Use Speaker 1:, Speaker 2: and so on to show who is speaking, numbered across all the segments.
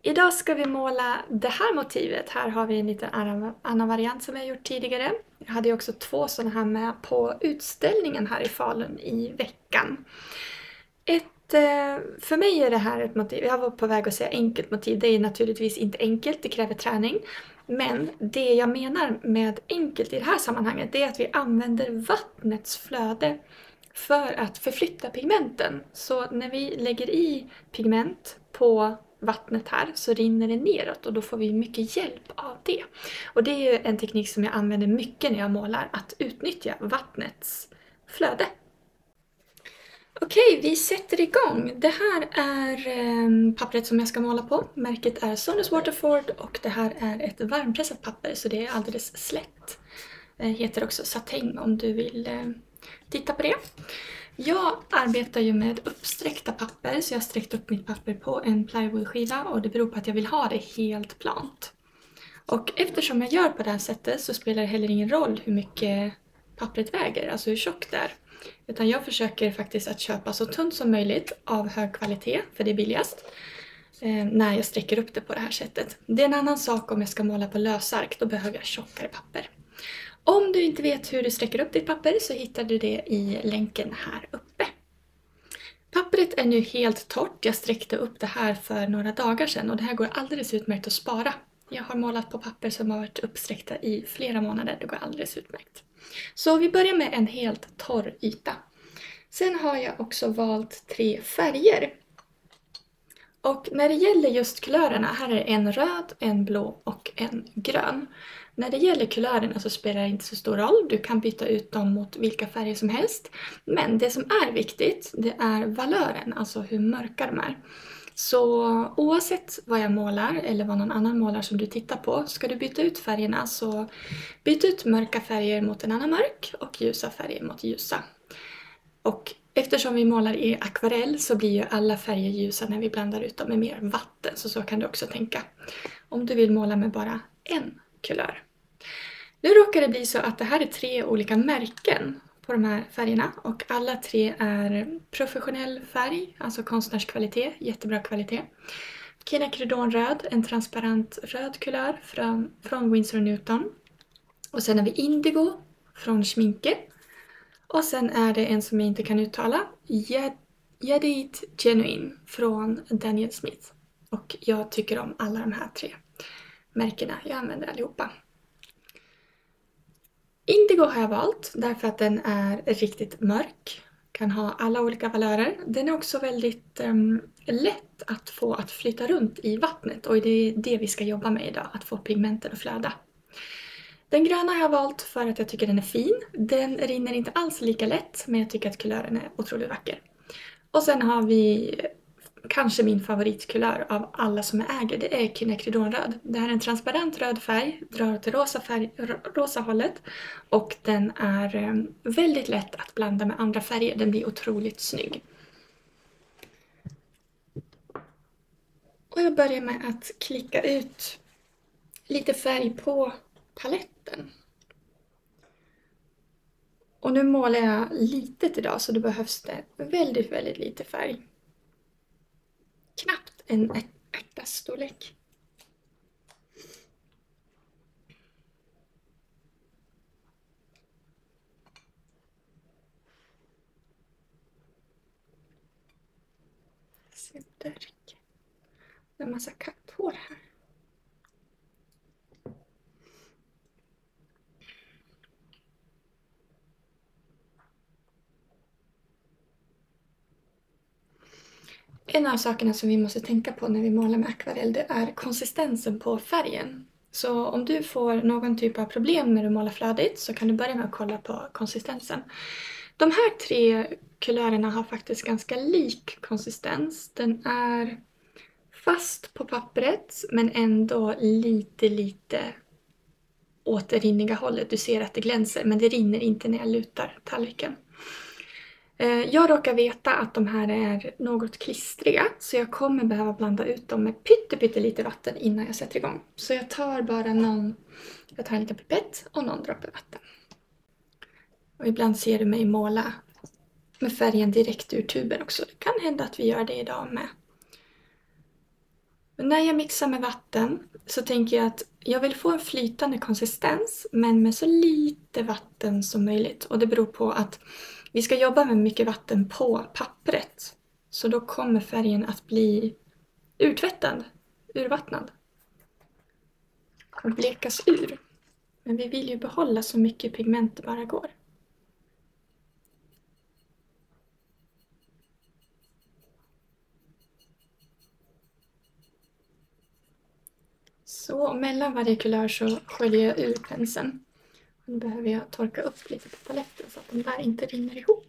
Speaker 1: Idag ska vi måla det här motivet. Här har vi en liten annan variant som jag gjort tidigare. Jag hade ju också 2 sådana här med på utställningen här i Falun i veckan. För mig är det här ett motiv, jag var på väg att säga enkelt motiv, det är naturligtvis inte enkelt, det kräver träning. Men det jag menar med enkelt i det här sammanhanget, det är att vi använder vattnets flöde för att förflytta pigmenten. Så när vi lägger i pigment på vattnet här så rinner det neråt och då får vi mycket hjälp av det. Och det är ju en teknik som jag använder mycket när jag målar, att utnyttja vattnets flöde. Okej, vi sätter igång. Det här är pappret som jag ska måla på. Märket är Sonus Waterford och det här är ett varmpressat papper så det är alldeles slätt. Det heter också satäng om du vill titta på det. Jag arbetar ju med uppsträckta papper så jag har sträckt upp mitt papper på en plywoodskiva och det beror på att jag vill ha det helt plant. Och eftersom jag gör på det här sättet så spelar det heller ingen roll hur mycket pappret väger, alltså hur tjockt det är. Utan jag försöker faktiskt att köpa så tunt som möjligt av hög kvalitet, för det är billigast, när jag sträcker upp det på det här sättet. Det är en annan sak om jag ska måla på lösark, då behöver jag tjockare papper. Om du inte vet hur du sträcker upp ditt papper så hittar du det i länken här uppe. Pappret är nu helt torrt, jag sträckte upp det här för några dagar sedan och det här går alldeles utmärkt att spara. Jag har målat på papper som har varit uppsträckta i flera månader, det går alldeles utmärkt. Så vi börjar med en helt torr yta. Sen har jag också valt 3 färger. Och när det gäller just kulörerna, här är en röd, en blå och en grön. När det gäller kulörerna så spelar det inte så stor roll, du kan byta ut dem mot vilka färger som helst. Men det som är viktigt, det är valören, alltså hur mörka de är. Så oavsett vad jag målar eller vad någon annan målar som du tittar på, ska du byta ut färgerna så byt ut mörka färger mot en annan mörk och ljusa färger mot ljusa. Och eftersom vi målar i akvarell så blir ju alla färger ljusa när vi blandar ut dem med mer vatten, så kan du också tänka. Om du vill måla med bara en kulör. Nu råkar det bli så att det här är 3 olika märken på de här färgerna och alla 3 är professionell färg, alltså konstnärskvalitet, jättebra kvalitet. Quinacridone röd, en transparent röd kulör från Winsor & Newton. Och sen har vi indigo från Schminke. Och sen är det en som jag inte kan uttala, Jadeit Genuine från Daniel Smith. Och jag tycker om alla de här 3 märkena, jag använder allihopa. Indigo har jag valt därför att den är riktigt mörk, kan ha alla olika valörer. Den är också väldigt lätt att få att flyta runt i vattnet och det är det vi ska jobba med idag, att få pigmenten att flöda. Den gröna har jag valt för att jag tycker den är fin. Den rinner inte alls lika lätt, men jag tycker att kulören är otroligt vacker. Och sen har vi kanske min favoritkulör av alla som jag äger, det är Quinacridone röd. Det här är en transparent röd färg, drar åt det rosa hållet och den är väldigt lätt att blanda med andra färger, den blir otroligt snygg. Och jag börjar med att klicka ut lite färg på paletten. Och nu målar jag litet idag så då behövs det väldigt, väldigt lite färg. Knappt en ärtas storlek. Se där. Det är en massa katthår här. En av sakerna som vi måste tänka på när vi målar med akvarell, det är konsistensen på färgen. Så om du får någon typ av problem när du målar flödigt så kan du börja med att kolla på konsistensen. De här 3 kulörerna har faktiskt ganska lik konsistens. Den är fast på pappret men ändå lite åt det rinniga hållet. Du ser att det glänser men det rinner inte när jag lutar tallriken. Jag råkar veta att de här är något klistriga så jag kommer behöva blanda ut dem med pyttelite vatten innan jag sätter igång. Så jag tar bara en liten pipett och någon droppe vatten. Och ibland ser du mig måla med färgen direkt ur tuben också. Det kan hända att vi gör det idag med. När jag mixar med vatten så tänker jag att jag vill få en flytande konsistens men med så lite vatten som möjligt. Och det beror på att vi ska jobba med mycket vatten på pappret. Så då kommer färgen att bli urtvättad, urvattnad. Och blekas ur. Men vi vill ju behålla så mycket pigment det bara går. Så mellan varje kulör så sköljer jag ur penseln. Nu behöver jag torka upp lite på paletten så att den där inte rinner ihop.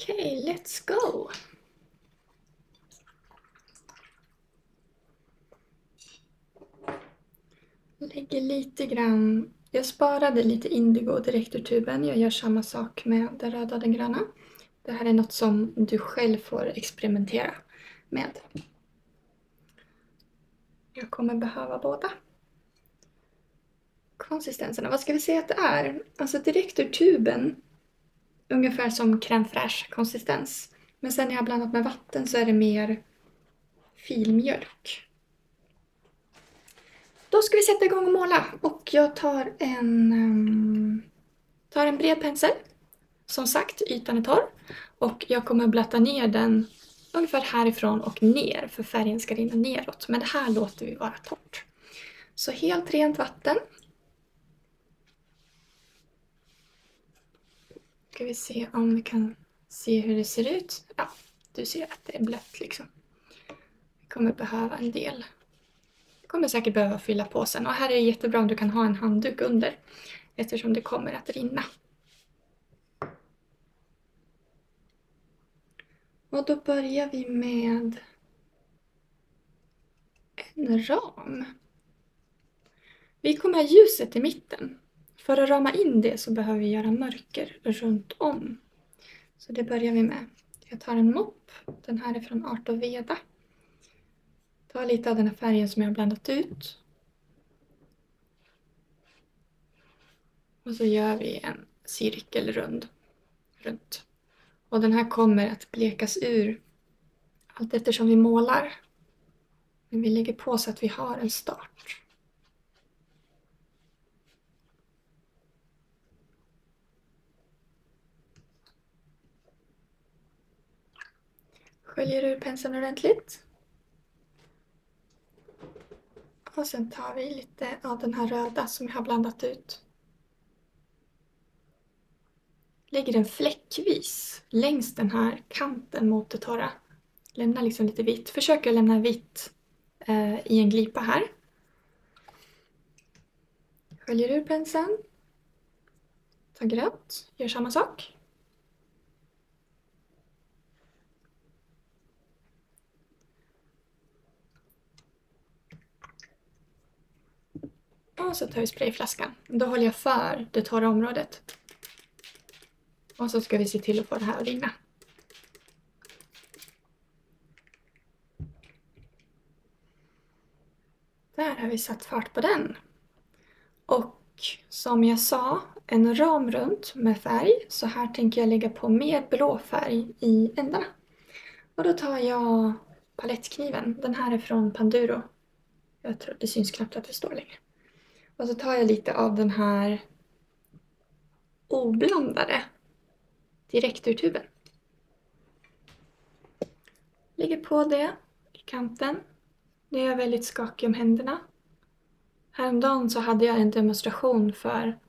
Speaker 1: Okej, let's go! Lägger lite grann, jag sparade lite indigo direkt ur tuben. Jag gör samma sak med den röda och den gröna. Det här är något som du själv får experimentera med. Jag kommer behöva båda. Konsistenserna, vad ska vi säga att det är? Alltså direkt ur tuben, ungefär som crème fraîche konsistens. Men sen när jag har blandat med vatten så är det mer filmjölk. Då ska vi sätta igång och måla. Och jag tar en bred pensel. Som sagt, ytan är torr. Och jag kommer blatta ner den ungefär härifrån och ner. För färgen ska rinna neråt. Men det här låter vi vara torrt. Så helt rent vatten. Ska vi se om vi kan se hur det ser ut. Ja, du ser att det är blött liksom. Vi kommer behöva en del. Vi kommer säkert behöva fylla på sen. Och här är det jättebra om du kan ha en handduk under. Eftersom det kommer att rinna. Och då börjar vi med en ram. Vi kommer ha ljuset i mitten. För att rama in det så behöver vi göra mörker runt om. Så det börjar vi med. Jag tar en mopp. Den här är från Art of Veda. Ta lite av den här färgen som jag har blandat ut. Och så gör vi en cirkel runt. Och den här kommer att blekas ur allt eftersom vi målar. Men vi lägger på så att vi har en start. Sköljer ur penseln ordentligt. Och sen tar vi lite av den här röda som jag har blandat ut. Lägger den fläckvis längs den här kanten mot det torra. Lämna liksom lite vitt. Försöker lämna vitt i en glipa här. Sköljer ur penseln. Ta grött. Gör samma sak. Och så tar vi sprayflaskan. Då håller jag för det torra området. Och så ska vi se till att få det här att rinna. Där har vi satt fart på den. Och som jag sa, en ram runt med färg. Så här tänker jag lägga på mer blå färg i ändarna. Och då tar jag palettkniven. Den här är från Panduro. Jag tror det syns knappt att det står längre. Och så tar jag lite av den här oblandade direkt ur tuben. Lägger på det i kanten. Nu är jag väldigt skakig om händerna. Häromdagen så hade jag en demonstration för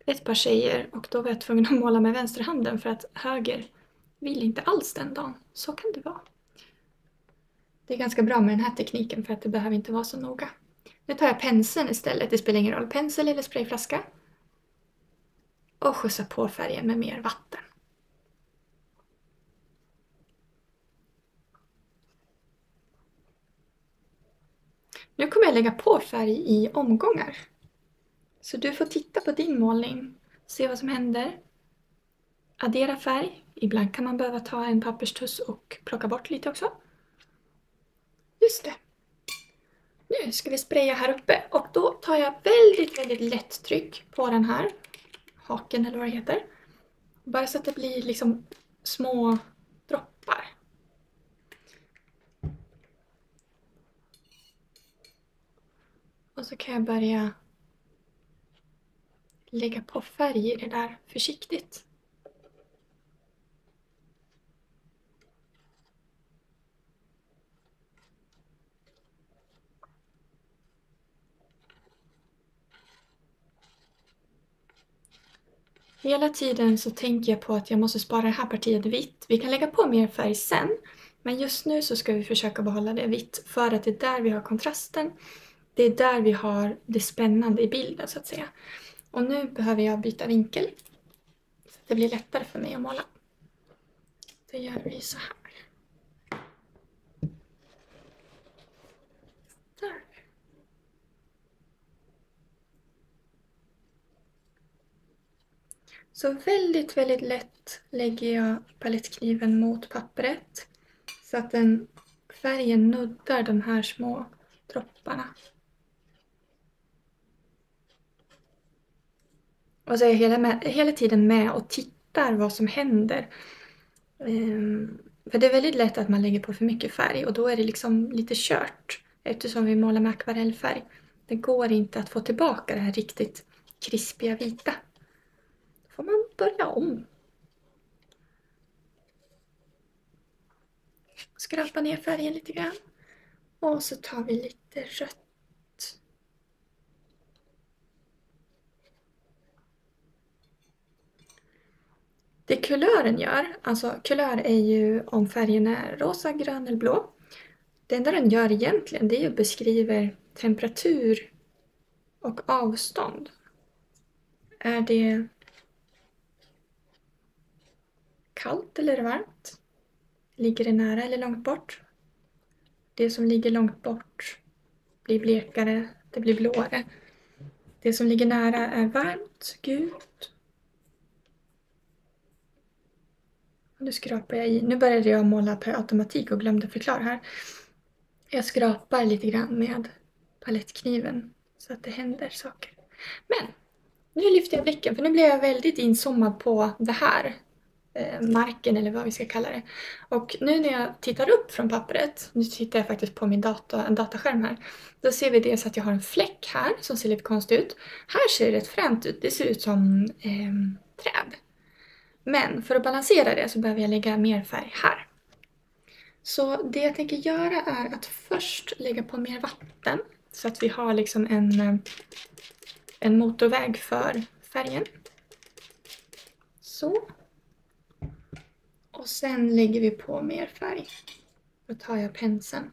Speaker 1: ett par tjejer och då var jag tvungen att måla med vänsterhanden för att höger vill inte alls den dagen. Så kan det vara. Det är ganska bra med den här tekniken för att det behöver inte vara så noga. Nu tar jag penseln istället, det spelar ingen roll, pensel eller sprayflaska. Och skjutsar på färgen med mer vatten. Nu kommer jag lägga på färg i omgångar. Så du får titta på din målning, se vad som händer. Addera färg Ibland kan man behöva ta en papperstuss och plocka bort lite också. Just det. Nu ska vi spraya här uppe och då tar jag väldigt lätt tryck på den här haken eller vad det heter. Bara så att det blir liksom små droppar. Och så kan jag börja lägga på färg i det där försiktigt. Hela tiden så tänker jag på att jag måste spara det här partiet vitt. Vi kan lägga på mer färg sen, men just nu så ska vi försöka behålla det vitt för att det är där vi har kontrasten. Det är där vi har det spännande i bilden så att säga. Och nu behöver jag byta vinkel så att det blir lättare för mig att måla. Då gör vi så här. Där. Så väldigt lätt lägger jag palettkniven mot pappret så att färgen nuddar de här små dropparna. Och så är jag hela tiden med och tittar vad som händer. För det är väldigt lätt att man lägger på för mycket färg och då är det liksom lite kört eftersom vi målar med akvarellfärg. Det går inte att få tillbaka det här riktigt krispiga vita. Då får man börja om. Skrapa ner färgen lite grann. Och så tar vi lite rött. Det kulören gör, alltså kulör är ju om färgen är rosa, grön eller blå. Det enda den gör egentligen det är att beskriva temperatur och avstånd. Är det kallt eller varmt? Ligger det nära eller långt bort? Det som ligger långt bort blir blekare, det blir blåare. Det som ligger nära är varmt, gult. Nu skrapar jag i. Nu började jag måla per automatik och glömde förklara här. Jag skrapar lite grann med palettkniven så att det händer saker. Men nu lyfter jag blicken för nu blir jag väldigt inzoomad på det här. Marken eller vad vi ska kalla det. Och nu när jag tittar upp från pappret, nu tittar jag faktiskt på min en dataskärm här. Då ser vi dels att jag har en fläck här som ser lite konstigt ut. Här ser det rätt fränt ut, det ser ut som träd. Men för att balansera det så behöver jag lägga mer färg här. Så det jag tänker göra är att först lägga på mer vatten. Så att vi har liksom en motorväg för färgen. Så. Och sen lägger vi på mer färg. Då tar jag penseln.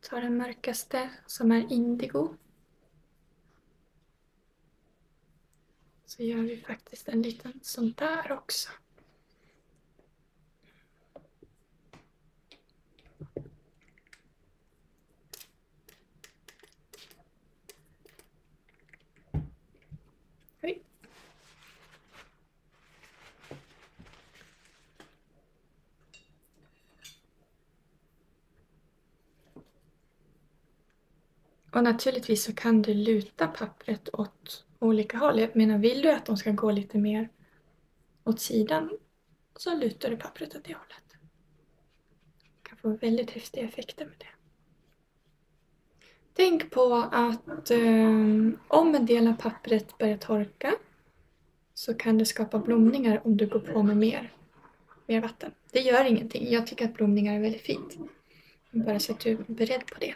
Speaker 1: Tar den mörkaste som är indigo. Så gör vi faktiskt en liten sån där också. Oj. Och naturligtvis så kan du luta pappret åt olika håll. Jag menar, vill du att de ska gå lite mer åt sidan så lutar du pappret åt det hållet. Du kan få väldigt häftiga effekter med det. Tänk på att om en del av pappret börjar torka så kan det skapa blomningar om du går på med mer vatten. Det gör ingenting. Jag tycker att blomningar är väldigt fint. Bara så att du är beredd på det.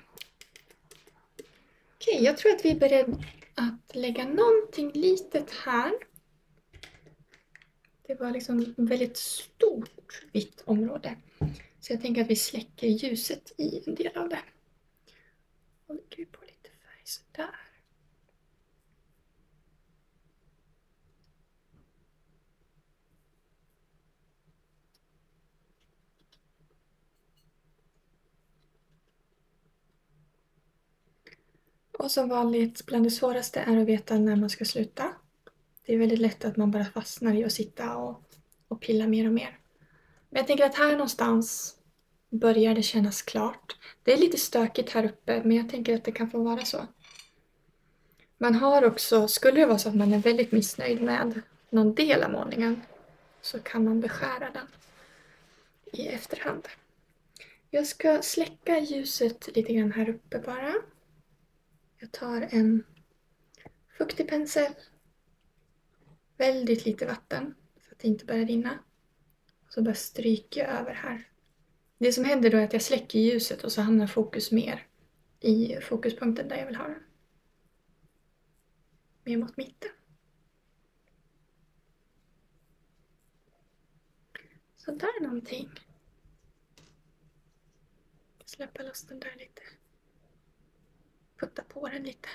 Speaker 1: Okej, jag tror att vi är beredda att lägga någonting litet här. Det var liksom ett väldigt stort vitt område. Så jag tänker att vi släcker ljuset i en del av det. Och lägger på lite färg sådär. Och som vanligt, bland det svåraste är att veta när man ska sluta. Det är väldigt lätt att man bara fastnar i att sitta och pilla mer och mer. Men jag tänker att här någonstans börjar det kännas klart. Det är lite stökigt här uppe, men jag tänker att det kan få vara så. Man har också, skulle det vara så att man är väldigt missnöjd med någon del av målningen, så kan man beskära den i efterhand. Jag ska släcka ljuset lite grann här uppe bara. Jag tar en fuktig pensel. Väldigt lite vatten så att det inte börjar rinna. Så bara stryker jag över här. Det som händer då är att jag släcker ljuset och så hamnar fokus mer i fokuspunkten där jag vill ha den. Mer mot mitten. Så där någonting. Släppa loss den där lite. Putta på den lite.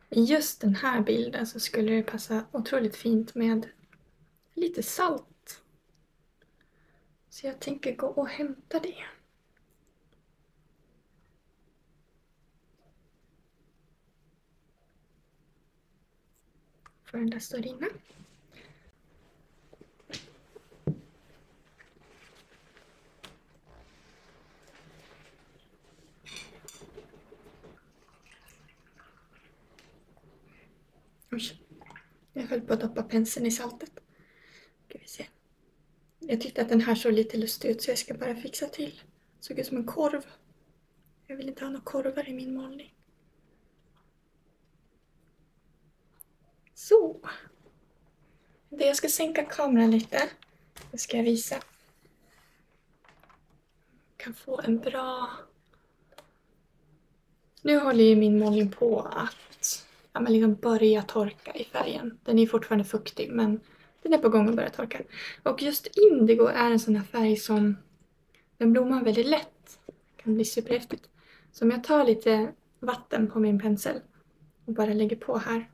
Speaker 1: I just den här bilden så skulle det passa otroligt fint med lite salt. Så jag tänker gå och hämta det. För den där står inne. Oj, jag höll på att doppa penseln i saltet. Ska vi se. Jag tyckte att den här såg lite lustig ut så jag ska bara fixa till. Såg ut som en korv. Jag vill inte ha några korvar i min målning. Så. Jag ska sänka kameran lite. Det ska jag visa. Jag kan få en bra... Nu håller ju min målning på att liksom börja torka i färgen. Den är fortfarande fuktig men den är på gång att börja torka. Och just indigo är en sån här färg som den blommar väldigt lätt. Det kan bli superhäftigt. Så om jag tar lite vatten på min pensel och bara lägger på här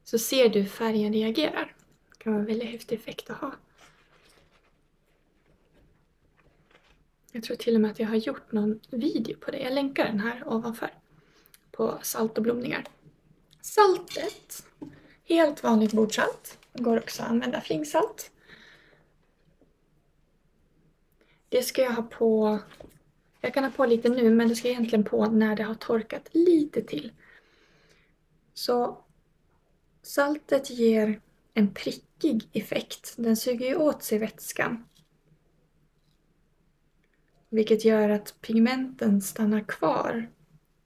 Speaker 1: så ser du hur färgen reagerar. Det kan vara en väldigt häftig effekt att ha. Jag tror till och med att jag har gjort någon video på det. Jag länkar den här ovanför på salt och blomningar. Saltet, helt vanligt bordsalt. Det går också att använda flingsalt. Det ska jag ha på, jag kan ha på lite nu men det ska egentligen på när det har torkat lite till. Så saltet ger en prickig effekt. Den suger ju åt sig vätskan. Vilket gör att pigmenten stannar kvar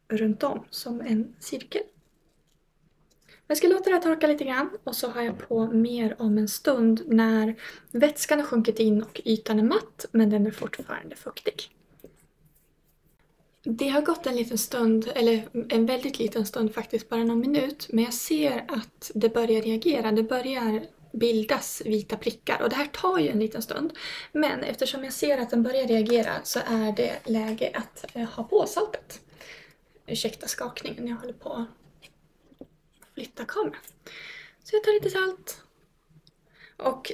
Speaker 1: runt om som en cirkel. Jag ska låta det här torka lite grann och så har jag på mer om en stund när vätskan har sjunkit in och ytan är matt men den är fortfarande fuktig. Det har gått en liten stund, eller en väldigt liten stund faktiskt, bara någon minut. Men jag ser att det börjar reagera, det börjar bildas vita prickar. Och det här tar ju en liten stund. Men eftersom jag ser att den börjar reagera så är det läge att ha på saltet. Ursäkta skakningen, jag håller på att flytta kameran. Så jag tar lite salt. Och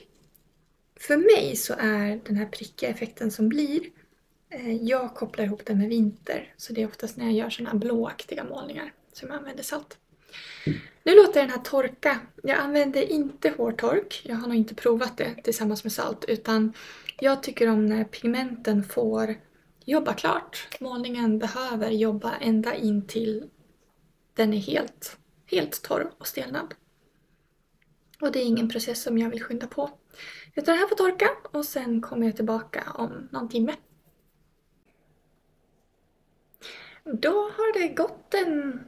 Speaker 1: för mig så är den här prickiga effekten som blir, jag kopplar ihop den med vinter. Så det är oftast när jag gör såna här blåaktiga målningar som jag använder salt. Nu låter den här torka. Jag använder inte hårtork. Jag har nog inte provat det tillsammans med salt. Utan jag tycker om när pigmenten får jobba klart. Målningen behöver jobba ända in till den är helt torr och stelnad. Och det är ingen process som jag vill skynda på. Jag tar den här för torka och sen kommer jag tillbaka om någon timme. Då har det gått en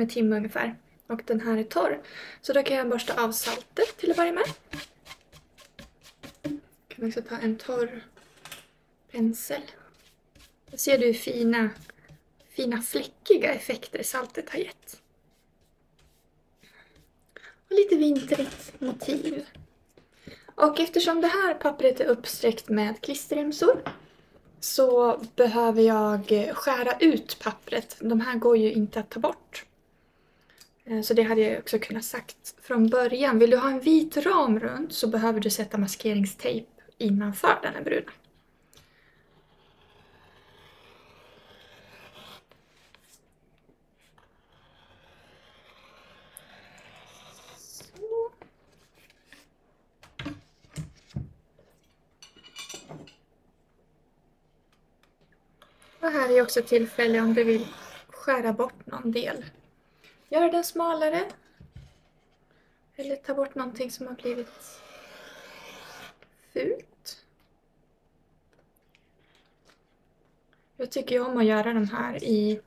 Speaker 1: timme ungefär. Och den här är torr. Så då kan jag borsta av saltet till att börja med. Jag kan också ta en torr pensel. Då ser du hur fina fläckiga effekter saltet har gett. Och lite vintrigt motiv. Och eftersom det här pappret är uppsträckt med klisterremsor så behöver jag skära ut pappret. De här går ju inte att ta bort. Så det hade jag också kunnat sagt från början. Vill du ha en vit ram runt så behöver du sätta maskeringstejp innanför den här bruna. Och här är också tillfälle om du vill skära bort någon del. Gör den smalare. Eller ta bort någonting som har blivit fult. Jag tycker ju om att göra de här i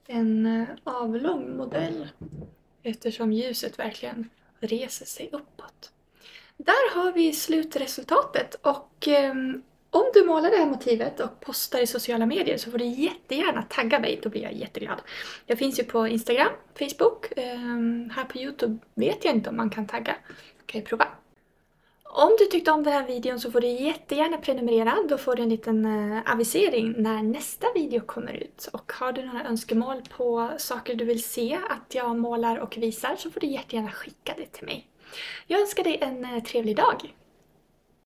Speaker 1: en avlång modell. Eftersom ljuset verkligen reser sig uppåt. Där har vi slutresultatet och om du målar det här motivet och postar i sociala medier så får du jättegärna tagga mig, då blir jag jätteglad. Jag finns ju på Instagram, Facebook, här på YouTube vet jag inte om man kan tagga. Kan jag prova. Om du tyckte om den här videon så får du jättegärna prenumerera, då får du en liten avisering när nästa video kommer ut. Och har du några önskemål på saker du vill se att jag målar och visar så får du jättegärna skicka det till mig. Jag önskar dig en trevlig dag!